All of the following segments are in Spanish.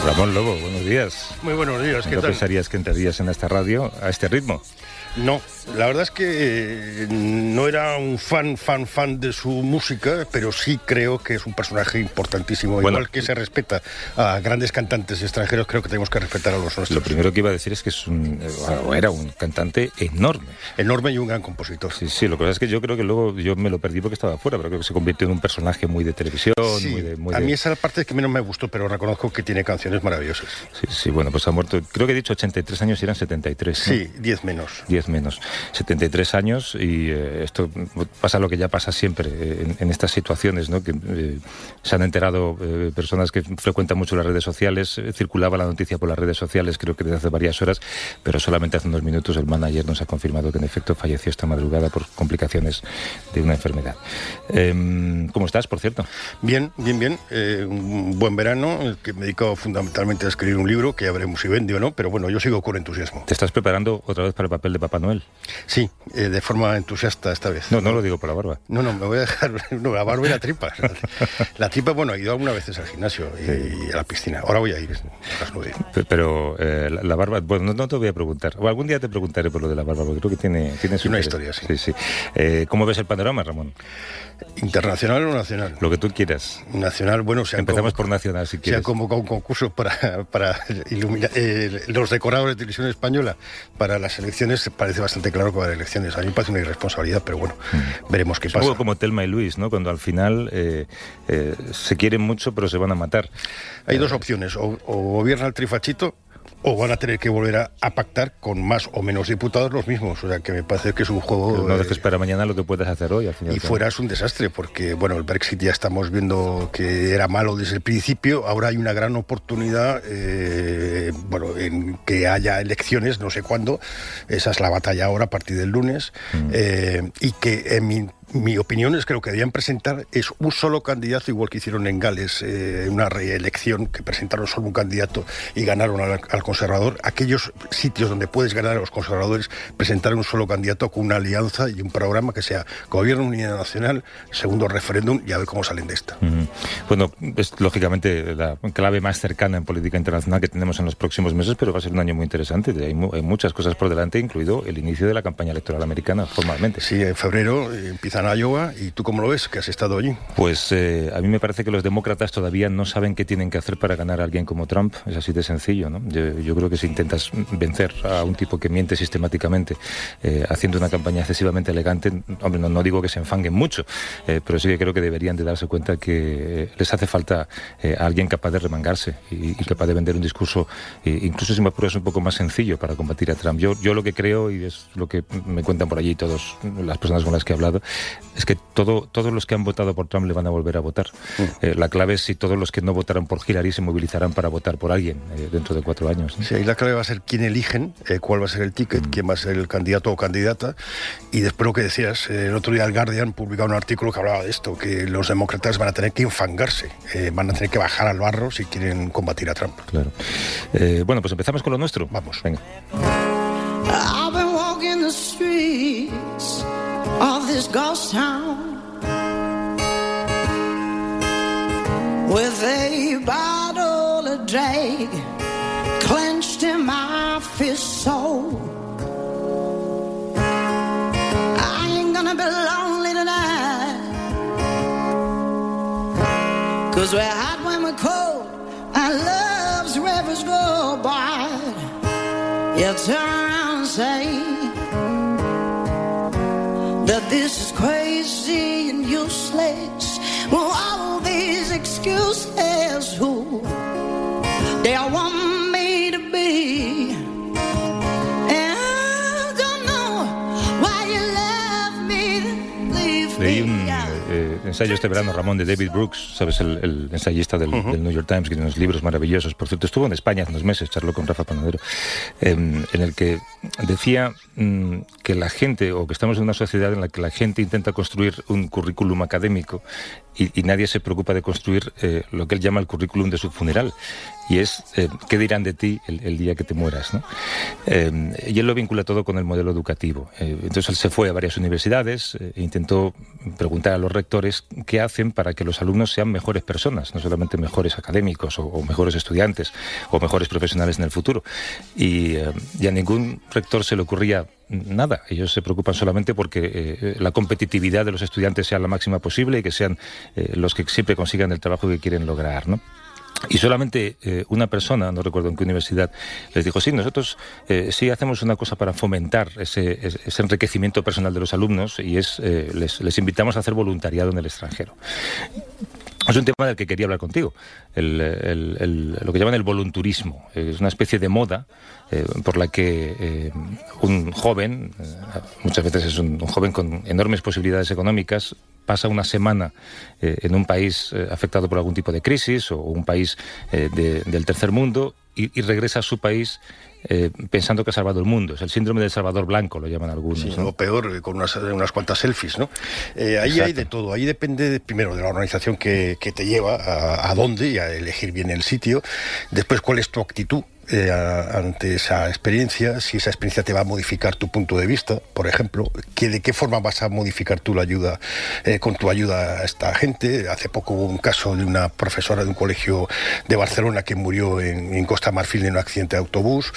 Ramón Lobo, buenos días. Muy buenos días, ¿qué tal? ¿No pensarías que entrarías en esta radio a este ritmo? No, la verdad es que no era un fan de su música, pero sí creo que es un personaje importantísimo. Bueno, igual que se respeta a grandes cantantes extranjeros, creo que tenemos que respetar a los nuestros. Lo primero que iba a decir es que era un cantante enorme. Enorme y un gran compositor. Sí, lo que pasa es que yo creo que luego yo me lo perdí porque estaba afuera, pero creo que se convirtió en un personaje muy de televisión. Sí, a mí esa es la parte que menos me gustó, pero reconozco que tiene canciones maravillosas. Sí, bueno, pues ha muerto, creo que he dicho 83 años y eran 73, ¿no? Sí, 10 menos. 10 menos. 73 años y esto pasa lo que ya pasa siempre en estas situaciones, ¿no? Que se han enterado personas que frecuentan mucho las redes sociales, circulaba la noticia por las redes sociales creo que desde hace varias horas, pero solamente hace unos minutos el manager nos ha confirmado que en efecto falleció esta madrugada por complicaciones de una enfermedad. ¿Cómo estás, por cierto? Bien. Un buen verano, el que me he dedicado fundamentalmente a escribir un libro, que ya veremos si vende o no, pero bueno, yo sigo con entusiasmo. ¿Te estás preparando otra vez para el papel de Papá Noel? Sí, de forma entusiasta esta vez. No lo digo por la barba. No, me voy a dejar la barba y la tripa. La tripa, bueno, he ido algunas veces al gimnasio y a la piscina. Ahora voy a ir a las 9. Pero la barba, bueno, no te voy a preguntar. O algún día te preguntaré por lo de la barba, porque creo que tiene una historia, sí. ¿Cómo ves el panorama, Ramón? ¿Internacional o nacional? Lo que tú quieras. Nacional, bueno, empezamos por nacional, si quieres. Se ha convocado un concurso para iluminar los decorados de televisión española para las elecciones. Parece bastante claro que va a haber elecciones. A mí me parece una irresponsabilidad, pero bueno, veremos qué pasa. Es un poco como Thelma y Luis, ¿no? Cuando al final se quieren mucho, pero se van a matar. Hay dos opciones, o gobierna el trifachito, o van a tener que volver a pactar con más o menos diputados los mismos. O sea, que me parece que es un juego... Pero no dejes para mañana lo que puedes hacer hoy, al final. Y fuera es un desastre, porque, bueno, el Brexit ya estamos viendo que era malo desde el principio. Ahora hay una gran oportunidad, en que haya elecciones, no sé cuándo. Esa es la batalla ahora, a partir del lunes. Y que, en mi opinión es que lo que debían presentar es un solo candidato, igual que hicieron en Gales, una reelección, que presentaron solo un candidato y ganaron al conservador. Aquellos sitios donde puedes ganar a los conservadores, presentar un solo candidato con una alianza y un programa que sea Gobierno de Unidad Nacional, segundo referéndum, y a ver cómo salen de esta. Bueno, es lógicamente la clave más cercana en política internacional que tenemos en los próximos meses, pero va a ser un año muy interesante. Hay muchas cosas por delante, incluido el inicio de la campaña electoral americana, formalmente. Sí, en febrero empieza a Iowa. ¿Y tú cómo lo ves, que has estado allí? Pues a mí me parece que los demócratas todavía no saben qué tienen que hacer para ganar a alguien como Trump. Es así de sencillo, ¿no? Yo creo que si intentas vencer a un tipo que miente sistemáticamente, haciendo una campaña excesivamente elegante, hombre, no digo que se enfanguen mucho, pero sí que creo que deberían de darse cuenta que les hace falta a alguien capaz de remangarse y capaz de vender un discurso, incluso si me apuras, un poco más sencillo para combatir a Trump. Yo lo que creo, y es lo que me cuentan por allí todas las personas con las que he hablado, es que todos los que han votado por Trump le van a volver a votar. La clave es si todos los que no votaron por Hillary se movilizarán para votar por alguien dentro de 4 años, ¿no? Sí, ahí la clave va a ser quién eligen, cuál va a ser el ticket, quién va a ser el candidato o candidata. Y después lo que decías, el otro día el Guardian publicaba un artículo que hablaba de esto, que los demócratas van a tener que enfangarse, van a tener que bajar al barro si quieren combatir a Trump. Claro. Bueno, pues empezamos con lo nuestro. Vamos. Venga. I've been walking the streets of this ghost town with a bottle of drag clenched in my fist, so I ain't gonna be lonely tonight, 'cause we're hot when we're cold and love's rivers go by. You turn around and say that this is crazy and useless. Well, all these excuses, who they all want me to be. And I don't know why you love me, leave Leí me. un ensayo este verano, Ramón, de David Brooks, ¿sabes? El ensayista del New York Times, que tiene unos libros maravillosos. Por cierto, estuvo en España hace unos meses, charló con Rafa Panadero, en el que decía que la gente, o que estamos en una sociedad en la que la gente intenta construir un currículum académico y nadie se preocupa de construir lo que él llama el currículum de su funeral. Y es qué dirán de ti el día que te mueras, ¿no? Y él lo vincula todo con el modelo educativo. Entonces él se fue a varias universidades e intentó preguntar a los rectores actividades que hacen para que los alumnos sean mejores personas, no solamente mejores académicos o mejores estudiantes o mejores profesionales en el futuro. Y a ningún rector se le ocurría nada. Ellos se preocupan solamente porque la competitividad de los estudiantes sea la máxima posible y que sean los que siempre consigan el trabajo que quieren lograr, ¿no? Y solamente una persona, no recuerdo en qué universidad, les dijo, sí, nosotros sí hacemos una cosa para fomentar ese enriquecimiento personal de los alumnos, y es les invitamos a hacer voluntariado en el extranjero. Es un tema del que quería hablar contigo, lo que llaman el volunturismo. Es una especie de moda por la que un joven, muchas veces es un joven con enormes posibilidades económicas, pasa una semana en un país afectado por algún tipo de crisis o un país del tercer mundo y regresa a su país pensando que ha salvado el mundo. Es el síndrome del Salvador Blanco, lo llaman algunos. Sí, ¿no? O peor, con unas cuantas selfies, ¿no? Ahí hay de todo. Ahí depende primero de la organización que te lleva a dónde y a elegir bien el sitio. Después, cuál es tu actitud ante esa experiencia, si esa experiencia te va a modificar tu punto de vista, por ejemplo, de qué forma vas a modificar tú la ayuda, con tu ayuda a esta gente. Hace poco hubo un caso de una profesora de un colegio de Barcelona que murió en Costa de Marfil en un accidente de autobús.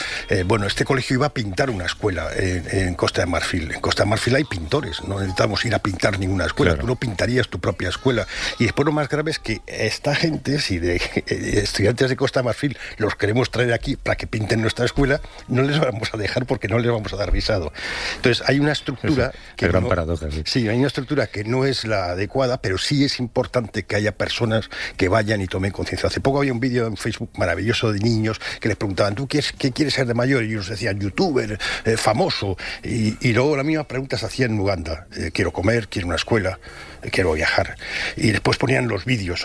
Bueno, este colegio iba a pintar una escuela en Costa de Marfil. En Costa de Marfil hay pintores, no necesitamos ir a pintar ninguna escuela, claro. Tú no pintarías tu propia escuela. Y después lo más grave es que esta gente, si de estudiantes de Costa de Marfil los queremos traer aquí para que pinten nuestra escuela, no les vamos a dejar porque no les vamos a dar visado. Entonces hay una estructura que gran paradoja. Sí, hay una estructura que no es la adecuada, pero sí es importante que haya personas que vayan y tomen conciencia. Hace poco había un vídeo en Facebook maravilloso de niños que les preguntaban, ¿tú qué quieres ser de mayor? Y ellos decían, youtuber, famoso. Y luego la misma pregunta se hacía en Uganda. Quiero comer, quiero una escuela, quiero viajar. Y después ponían los vídeos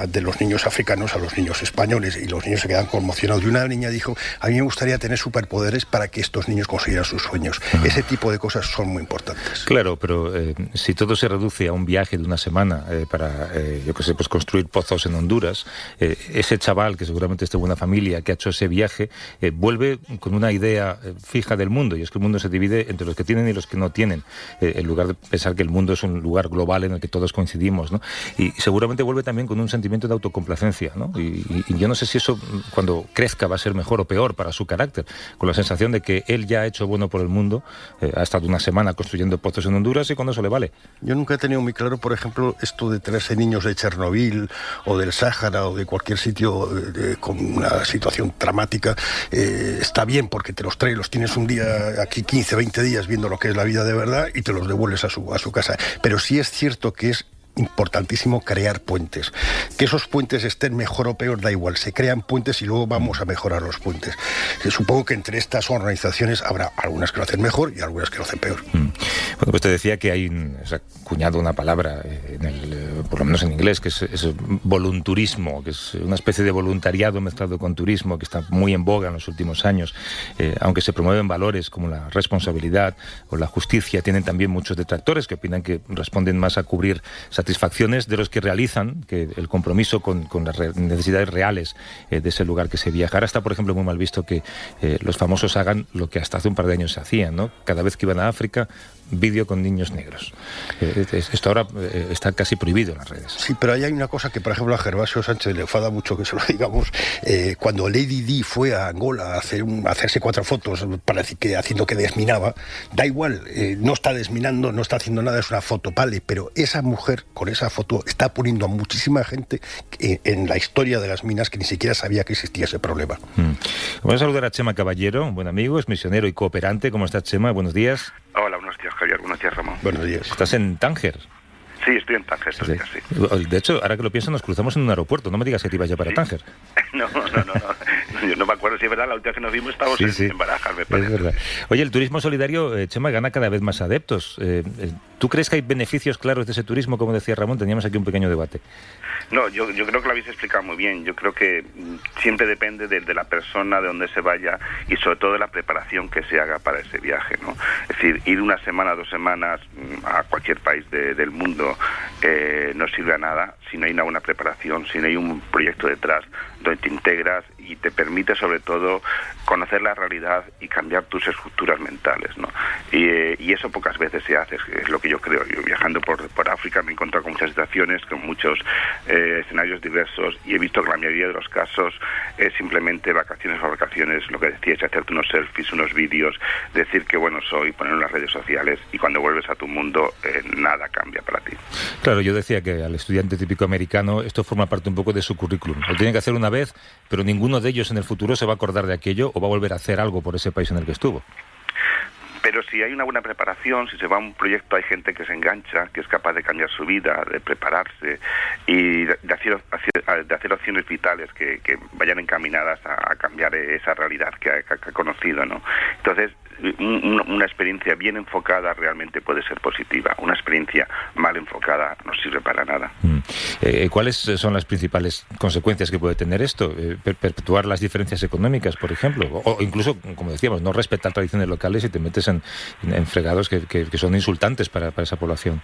de los niños africanos a los niños españoles y los niños se quedaban conmocionados. Y una niña dijo, a mí me gustaría tener superpoderes para que estos niños consiguieran sus sueños. Ese tipo de cosas son muy importantes. Claro, pero si todo se reduce a un viaje de una semana para, yo qué sé, pues construir pozos en Honduras, ese chaval, que seguramente es de buena familia, que ha hecho ese viaje, vuelve con una idea fija del mundo, y es que el mundo se divide entre los que tienen y los que no tienen, en lugar de pensar que el mundo es un lugar global en el que todos coincidimos, ¿no? Y seguramente vuelve también con un sentimiento de autocomplacencia, ¿no? Y yo no sé si eso, cuando crezca, va a ser mejor o peor para su carácter, con la sensación de que él ya ha hecho bueno por el mundo, ha estado una semana construyendo pozos en Honduras y cuando eso le vale. Yo nunca he tenido muy claro, por ejemplo, esto de tenerse niños de Chernobyl o del Sáhara o de cualquier sitio con una situación dramática. Está bien porque te los traes, los tienes un día aquí 15, 20 días viendo lo que es la vida de verdad y te los devuelves a su casa. Pero sí es cierto que es importantísimo crear puentes. Que esos puentes estén mejor o peor, da igual. Se crean puentes y luego vamos a mejorar los puentes. Supongo que entre estas organizaciones habrá algunas que lo hacen mejor y algunas que lo hacen peor. Bueno, pues te decía que hay acuñado una palabra, por lo menos en inglés, que es volunturismo, que es una especie de voluntariado mezclado con turismo, que está muy en boga en los últimos años. Aunque se promueven valores como la responsabilidad o la justicia, tienen también muchos detractores que opinan que responden más a cubrir satisfacciones de los que realizan que el compromiso con las necesidades reales de ese lugar que se viaja. Ahora está, por ejemplo, muy mal visto que los famosos hagan lo que hasta hace un par de años se hacían, ¿no? Cada vez que iban a África, vídeo con niños negros. Esto ahora está casi prohibido en las redes. Sí, pero ahí hay una cosa que, por ejemplo, a Gervasio Sánchez le enfada mucho que se lo digamos. Cuando Lady Di fue a Angola a hacerse 4 fotos, parece que haciendo que desminaba, da igual, no está desminando, no está haciendo nada, es una foto, vale, pero esa mujer con esa foto está poniendo a muchísima gente en la historia de las minas que ni siquiera sabía que existía ese problema. Voy a saludar a Chema Caballero, un buen amigo, es misionero y cooperante. ¿Cómo estás, Chema? Buenos días. Hola, buenos días, Javier. Buenos días, Ramón. Buenos días. ¿Estás en Tánger? Sí, estoy en Tánger, sí. De hecho, ahora que lo pienso, nos cruzamos en un aeropuerto. No me digas que te ibas ya para Tánger. No. Yo no me acuerdo si es verdad. La última que nos vimos estábamos en Barajas, me parece. Es verdad. Oye, el turismo solidario, Chema, gana cada vez más adeptos. ¿Tú crees que hay beneficios claros de ese turismo? Como decía Ramón, teníamos aquí un pequeño debate. No, yo creo que lo habéis explicado muy bien. Yo creo que siempre depende de la persona, de dónde se vaya y sobre todo de la preparación que se haga para ese viaje, ¿no? Es decir, ir una semana, 2 semanas a cualquier país del mundo no sirve a nada si no hay una buena preparación, si no hay un proyecto detrás donde te integras y te permite sobre todo conocer la realidad y cambiar tus estructuras mentales, ¿no? Y eso pocas veces se hace, es lo que yo creo. Yo viajando por África me he encontrado con muchas situaciones, con muchos escenarios diversos, y he visto que la mayoría de los casos es simplemente vacaciones o vacaciones, lo que decías, hacerte unos selfies, unos vídeos, decir que bueno soy, ponerlo en las redes sociales, y cuando vuelves a tu mundo nada cambia para ti. Claro, yo decía que al estudiante típico americano esto forma parte un poco de su currículum. Lo tienen que hacer una vez, pero ninguno de ellos en el futuro se va a acordar de aquello o va a volver a hacer algo por ese país en el que estuvo. Pero si hay una buena preparación, si se va a un proyecto, hay gente que se engancha, que es capaz de cambiar su vida, de prepararse y de hacer opciones vitales que vayan encaminadas a cambiar esa realidad que ha conocido, ¿no? Entonces, una experiencia bien enfocada realmente puede ser positiva. Una experiencia mal enfocada no sirve para nada. ¿Cuáles son las principales consecuencias que puede tener esto? ¿Perpetuar las diferencias económicas, por ejemplo? O incluso, como decíamos, no respetar tradiciones locales y te metes en fregados que son insultantes para esa población.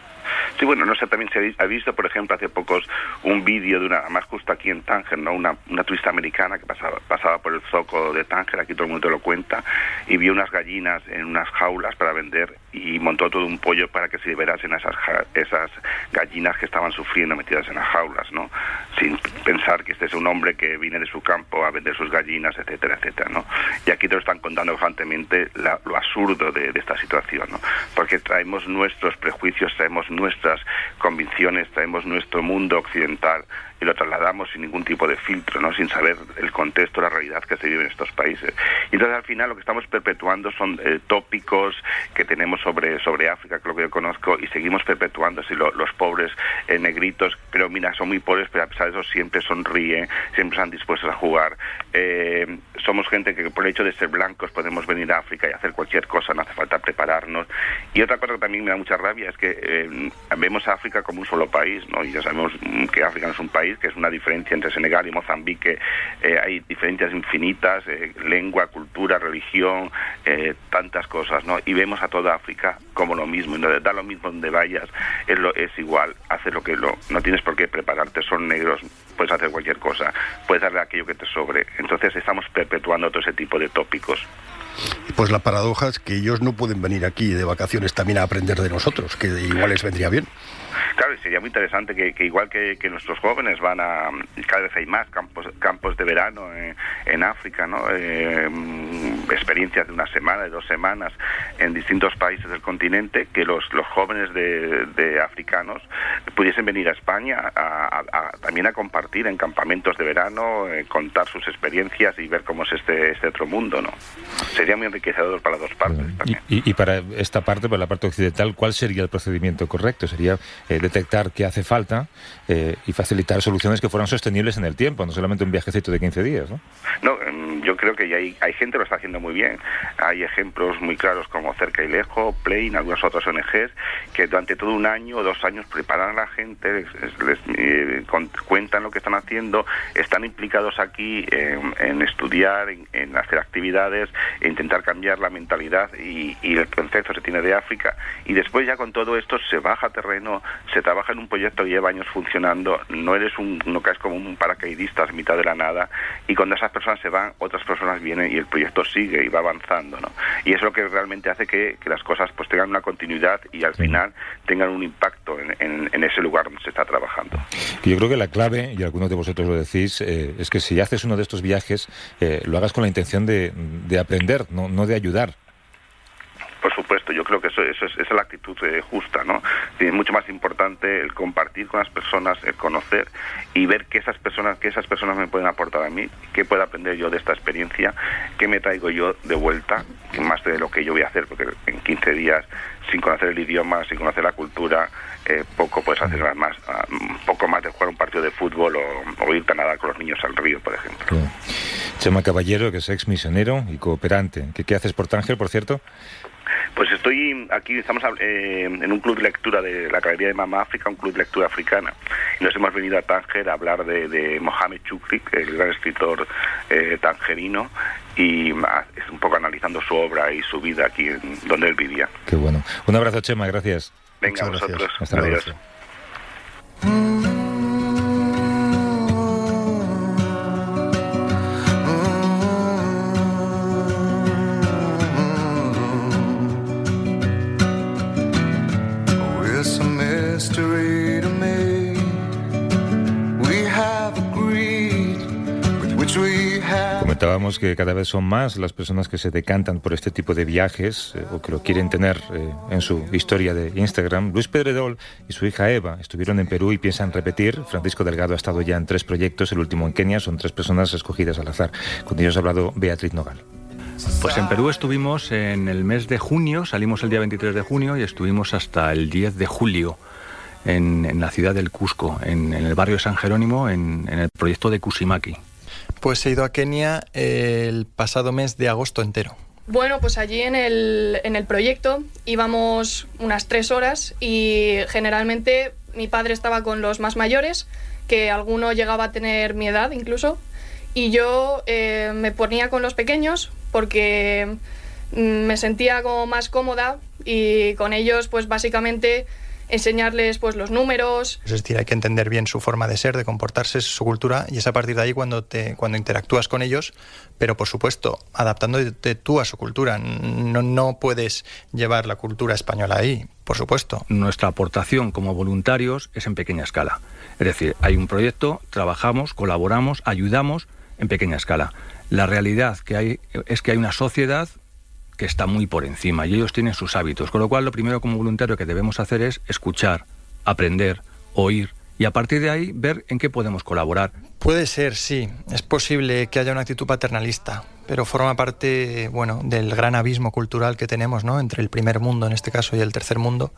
Sí, bueno, no sé, también se ha visto, por ejemplo, hace pocos un vídeo de más justo aquí en Tánger, ¿no? Una turista americana que pasaba por el zoco de Tánger, aquí todo el mundo lo cuenta, y vio unas gallinas en unas jaulas para vender y montó todo un pollo para que se liberasen esas gallinas que estaban sufriendo metidas en las jaulas, ¿no? Sin pensar que este es un hombre que viene de su campo a vender sus gallinas, etcétera, etcétera, ¿no? Y aquí te lo están contando constantemente lo absurdo de esta situación, ¿no? Porque traemos nuestros prejuicios, traemos nuestras convicciones, traemos nuestro mundo occidental y lo trasladamos sin ningún tipo de filtro, ¿no? Sin saber el contexto, la realidad que se vive en estos países. Y entonces al final lo que estamos perpetuando son tópicos que tenemos sobre África, que es lo que yo conozco, y seguimos perpetuando así los pobres negritos, pero mira, son muy pobres, pero a pesar de eso siempre sonríen, siempre están dispuestos a jugar. Somos gente que por el hecho de ser blancos podemos venir a África y hacer cualquier cosa, no hace falta prepararnos. Y otra cosa que también me da mucha rabia es que vemos a África como un solo país, ¿no? Y ya sabemos que África no es un país, que es una diferencia entre Senegal y Mozambique. Hay diferencias infinitas, lengua, cultura, religión, tantas cosas, ¿no? Y vemos a toda África como lo mismo, y no da lo mismo donde vayas, es igual, haces no tienes por qué prepararte, son negros, puedes hacer cualquier cosa, puedes darle aquello que te sobre. Entonces estamos perpetuando todo ese tipo de tópicos. Pues la paradoja es que ellos no pueden venir aquí de vacaciones también a aprender de nosotros, que igual les vendría bien. Claro, sería muy interesante que igual que nuestros jóvenes cada vez hay más campos de verano en África, ¿no? Experiencias de una semana, de 2 semanas en distintos países del continente, que los jóvenes de africanos pudiesen venir a España también a compartir en campamentos de verano, contar sus experiencias y ver cómo es este otro mundo, ¿no? Sería muy enriquecedor para las dos partes también. Y para esta parte, para la parte occidental, ¿cuál sería el procedimiento correcto? Sería detectar qué hace falta y facilitar soluciones que fueran sostenibles en el tiempo, no solamente un viajecito de 15 días, ¿no? No, yo creo que ya hay gente que lo está haciendo muy bien. Hay ejemplos muy claros como Cerca y Lejos, Plain, algunas otras ONGs que durante todo 1 año o 2 años preparan a la gente, les cuentan lo que están haciendo, están implicados aquí en estudiar, en hacer actividades, e intentar cambiar la mentalidad y el concepto que se tiene de África, y después ya con todo esto se baja a terreno, se trabaja en un proyecto que lleva años funcionando, no caes como un paracaidista a mitad de la nada, y cuando esas personas se van, otras personas vienen y el proyecto sigue y va avanzando, ¿no? Y es lo que realmente hace que las cosas pues tengan una continuidad y al final tengan un impacto en ese lugar donde se está trabajando. Yo creo que la clave, y algunos de vosotros lo decís, es que si haces uno de estos viajes, lo hagas con la intención de aprender, no de ayudar. Por supuesto, yo creo que esa es la actitud justa, ¿no? Es mucho más importante el compartir con las personas, el conocer y ver qué esas personas me pueden aportar a mí, qué puedo aprender yo de esta experiencia, qué me traigo yo de vuelta, más de lo que yo voy a hacer, porque en 15 días, sin conocer el idioma, sin conocer la cultura, poco puedes hacer más, poco más de jugar un partido de fútbol o irte a nadar con los niños al río, por ejemplo. Sí. Chema Caballero, que es ex misionero y cooperante. ¿Qué haces por Tánger, por cierto? Pues estoy aquí, estamos en un club de lectura de la Galería de Mama África, un club de lectura africana. Y nos hemos venido a Tánger a hablar de Mohamed Chukri, el gran escritor tangerino, y es un poco analizando su obra y su vida aquí donde él vivía. Qué bueno. Un abrazo, Chema, gracias. Venga, a vosotros. Hasta luego. Adiós. Comentábamos que cada vez son más las personas que se decantan por este tipo de viajes o que lo quieren tener en su historia de Instagram. Luis Pedredol y su hija Eva estuvieron en Perú y piensan repetir. Francisco Delgado ha estado ya en 3 proyectos, el último en Kenia. Son 3 personas escogidas al azar. Con ellos ha hablado Beatriz Nogal. Pues en Perú estuvimos en el mes de junio, salimos el día 23 de junio y estuvimos hasta el 10 de julio en la ciudad del Cusco, en el barrio de San Jerónimo, en el proyecto de Cusimaquí. Pues he ido a Kenia el pasado mes de agosto entero. Bueno, pues allí en el proyecto íbamos unas 3 horas y generalmente mi padre estaba con los más mayores, que alguno llegaba a tener mi edad incluso, y yo me ponía con los pequeños porque me sentía como más cómoda y con ellos pues básicamente enseñarles pues los números. Es decir, hay que entender bien su forma de ser, de comportarse, su cultura, y es a partir de ahí cuando interactúas con ellos, pero por supuesto adaptándote tú a su cultura. No puedes llevar la cultura española ahí, por supuesto. Nuestra aportación como voluntarios es en pequeña escala. Es decir, hay un proyecto, trabajamos, colaboramos, ayudamos en pequeña escala. La realidad que hay es que hay una sociedad que está muy por encima y ellos tienen sus hábitos, con lo cual lo primero como voluntario que debemos hacer es escuchar, aprender, oír y a partir de ahí ver en qué podemos colaborar. Puede ser, sí, es posible que haya una actitud paternalista, pero forma parte, del gran abismo cultural que tenemos, ¿no?, entre el primer mundo en este caso y el tercer mundo.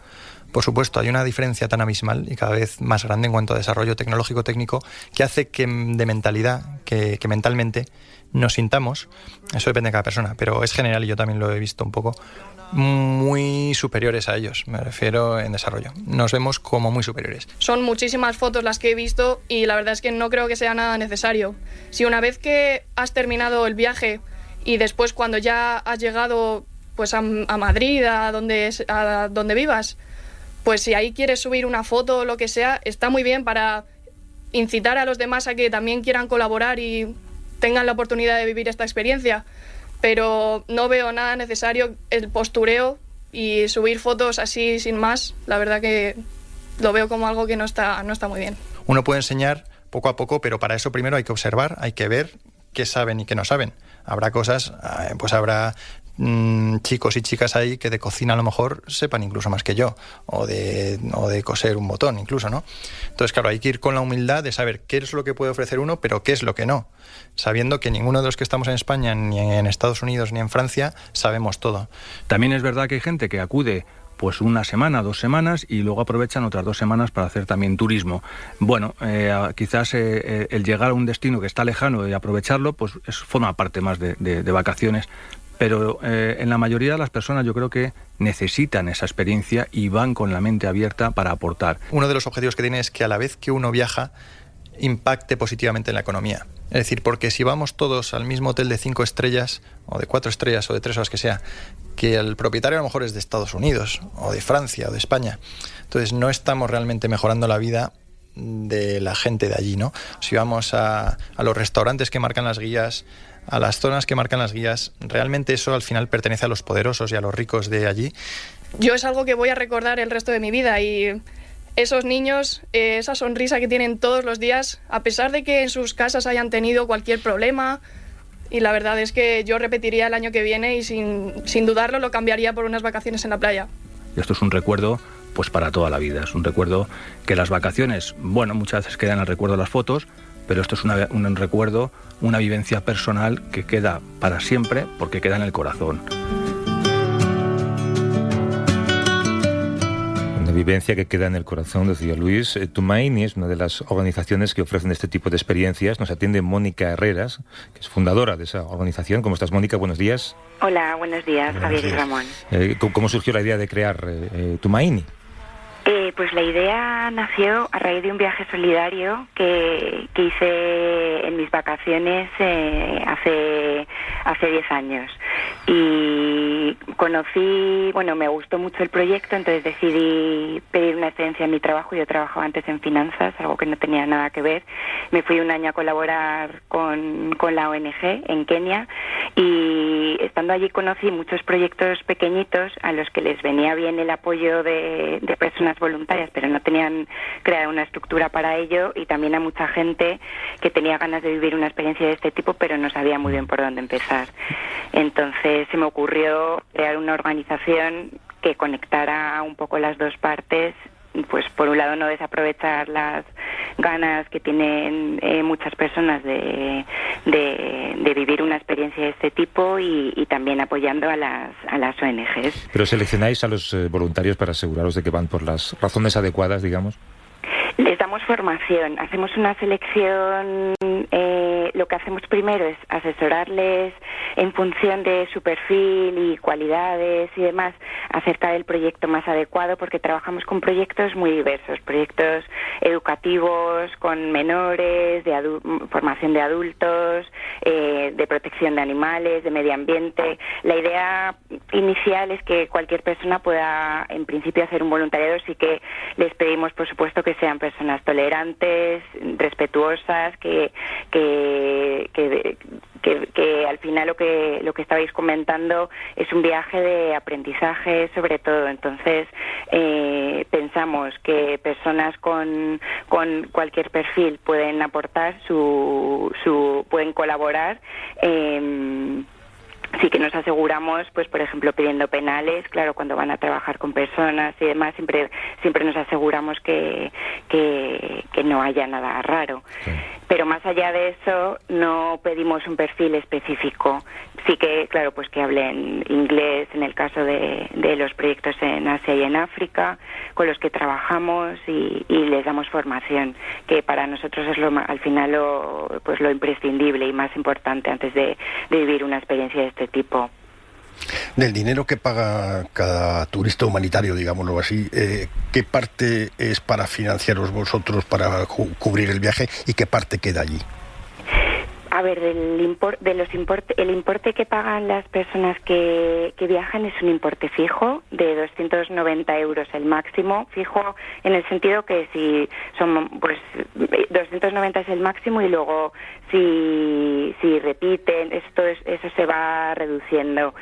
Por supuesto, hay una diferencia tan abismal y cada vez más grande en cuanto a desarrollo tecnológico-técnico que hace que de mentalidad, que mentalmente nos sintamos, eso depende de cada persona, pero es general y yo también lo he visto un poco, muy superiores a ellos, me refiero en desarrollo. Nos vemos como muy superiores. Son muchísimas fotos las que he visto y la verdad es que no creo que sea nada necesario. Si una vez que has terminado el viaje y después cuando ya has llegado pues a Madrid, a donde vivas, pues si ahí quieres subir una foto o lo que sea, está muy bien para incitar a los demás a que también quieran colaborar y tengan la oportunidad de vivir esta experiencia, pero no veo nada necesario el postureo y subir fotos así sin más. La verdad que lo veo como algo que no está muy bien. Uno puede enseñar poco a poco, pero para eso primero hay que observar, hay que ver qué saben y qué no saben. Habrá cosas, pues habrá chicos y chicas ahí que de cocina a lo mejor sepan incluso más que yo, o de coser un botón incluso, ¿no? Entonces, claro, hay que ir con la humildad de saber qué es lo que puede ofrecer uno, pero qué es lo que no, sabiendo que ninguno de los que estamos en España, ni en Estados Unidos, ni en Francia, sabemos todo. También es verdad que hay gente que acude pues 1 semana, 2 semanas y luego aprovechan otras 2 semanas para hacer también turismo. Bueno, quizás el llegar a un destino que está lejano y aprovecharlo, pues forma parte más de vacaciones. Pero en la mayoría de las personas yo creo que necesitan esa experiencia y van con la mente abierta para aportar. Uno de los objetivos que tiene es que a la vez que uno viaja, impacte positivamente en la economía. Es decir, porque si vamos todos al mismo hotel de 5 estrellas, o de 4 estrellas, o de 3 horas que sea, que el propietario a lo mejor es de Estados Unidos, o de Francia, o de España, entonces no estamos realmente mejorando la vida de la gente de allí, ¿no? Si vamos a los restaurantes que marcan las guías, a las zonas que marcan las guías, realmente eso al final pertenece a los poderosos y a los ricos de allí. Yo es algo que voy a recordar el resto de mi vida y esos niños, esa sonrisa que tienen todos los días, a pesar de que en sus casas hayan tenido cualquier problema, y la verdad es que yo repetiría el año que viene y sin dudarlo lo cambiaría por unas vacaciones en la playa. Esto es un recuerdo pues para toda la vida, es un recuerdo que las vacaciones, muchas veces quedan al recuerdo de las fotos, pero esto es un recuerdo, una vivencia personal que queda para siempre porque queda en el corazón. Una vivencia que queda en el corazón, decía Luis. Tumaini es una de las organizaciones que ofrecen este tipo de experiencias. Nos atiende Mónica Herreras, que es fundadora de esa organización. ¿Cómo estás, Mónica? Buenos días. Hola, buenos días, Javier y Ramón. ¿Cómo surgió la idea de crear Tumaini? Pues la idea nació a raíz de un viaje solidario que hice en mis vacaciones hace 10 años. Y me gustó mucho el proyecto, entonces decidí pedir una excedencia en mi trabajo. Yo trabajaba antes en finanzas, algo que no tenía nada que ver. Me fui un año a colaborar con la ONG en Kenia, y estando allí conocí muchos proyectos pequeñitos a los que les venía bien el apoyo de personas voluntarias, pero no tenían creada una estructura para ello, y también a mucha gente que tenía ganas de vivir una experiencia de este tipo, pero no sabía muy bien por dónde empezar. Entonces se me ocurrió crear una organización que conectara un poco las dos partes. Pues por un lado no desaprovechar las ganas que tienen muchas personas de vivir una experiencia de este tipo, y también apoyando a las ONGs. ¿Pero seleccionáis a los voluntarios para aseguraros de que van por las razones adecuadas, digamos? Les damos formación, hacemos una selección. Lo que hacemos primero es asesorarles en función de su perfil y cualidades y demás acerca del proyecto más adecuado, porque trabajamos con proyectos muy diversos, proyectos educativos con menores, de formación de adultos, de protección de animales, de medio ambiente. La idea inicial es que cualquier persona pueda, en principio, hacer un voluntariado. Sí que les pedimos, por supuesto, que sean personas tolerantes, respetuosas, que al final lo que estabais comentando es un viaje de aprendizaje sobre todo. Entonces pensamos que personas con cualquier perfil pueden aportar pueden colaborar. Sí que nos aseguramos, pues por ejemplo, pidiendo penales, claro, cuando van a trabajar con personas y demás, siempre nos aseguramos que no haya nada raro. Sí. Pero más allá de eso, no pedimos un perfil específico. Sí que, claro, pues que hablen inglés en el caso de los proyectos en Asia y en África, con los que trabajamos, y les damos formación, que para nosotros es al final lo imprescindible y más importante antes de vivir una experiencia de este tipo. Del dinero que paga cada turista humanitario, digámoslo así, ¿qué parte es para financiaros vosotros para cubrir el viaje y qué parte queda allí? A ver, el importe que pagan las personas que viajan es un importe fijo de 290 euros el máximo, fijo en el sentido que si son, pues 290 es el máximo, y luego si repiten, eso se va reduciendo.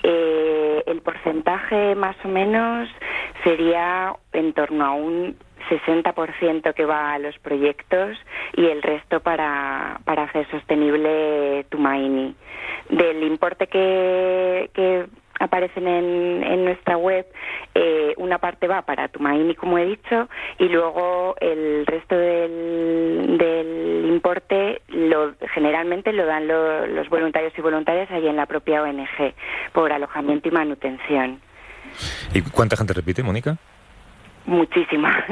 El porcentaje más o menos sería en torno a un 60% que va a los proyectos y el resto para hacer sostenible Tumaini. Del importe que aparecen en nuestra web, una parte va para Tumaini, como he dicho, y luego el resto del importe generalmente lo dan los voluntarios y voluntarias ahí en la propia ONG por alojamiento y manutención. ¿Y cuánta gente repite, Mónica? Muchísima,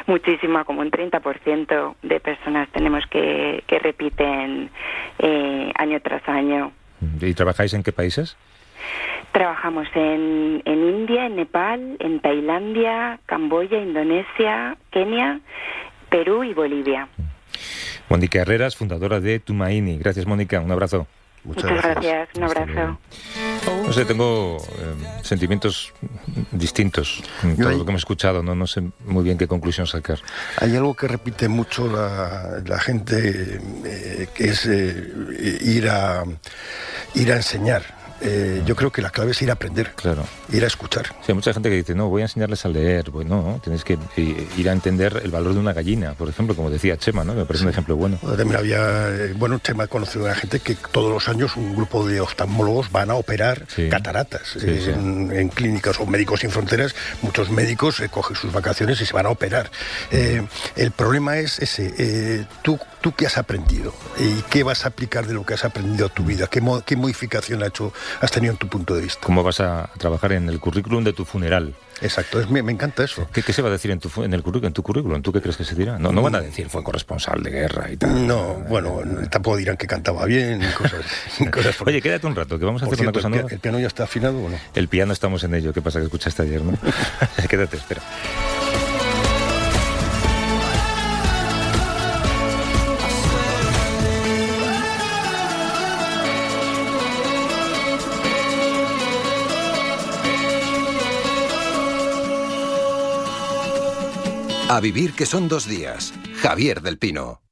muchísima, como un 30% de personas tenemos que repiten año tras año. ¿Y trabajáis en qué países? Trabajamos en India, en Nepal, en Tailandia, Camboya, Indonesia, Kenia, Perú y Bolivia. Mónica Herreras, fundadora de Tumaini. Gracias, Mónica. Un abrazo. Muchas gracias. Un abrazo. No sé, tengo sentimientos distintos con todo lo que hemos escuchado, no sé muy bien qué conclusión sacar. Hay algo que repite mucho la gente, que es ir a enseñar. Yo creo que la clave es ir a aprender, claro, ir a escuchar. Sí, hay mucha gente que dice, no, voy a enseñarles a leer. Pues no, tienes que ir a entender el valor de una gallina, por ejemplo, como decía Chema, ¿no? Me parece un ejemplo bueno. También Chema ha conocido a la gente que todos los años un grupo de oftalmólogos van a operar cataratas en clínicas o Médicos Sin Fronteras. Muchos médicos cogen sus vacaciones y se van a operar. El problema es ese, ¿tú qué has aprendido? ¿Y qué vas a aplicar de lo que has aprendido a tu vida? ¿Qué modificación has tenido en tu punto de vista? ¿Cómo vas a trabajar en el currículum de tu funeral? Exacto, me encanta eso. ¿Qué se va a decir en tu currículum? ¿Tú qué crees que se dirá? No van a decir fue corresponsal de guerra y tal. No, bueno, tampoco dirán que cantaba bien y cosas Oye, quédate un rato, que vamos a hacer una cosa nueva. ¿El piano ya está afinado o no? El piano estamos en ello. ¿Qué pasa que escuchaste ayer, no? Quédate, espera. A vivir que son 2 días. Javier del Pino.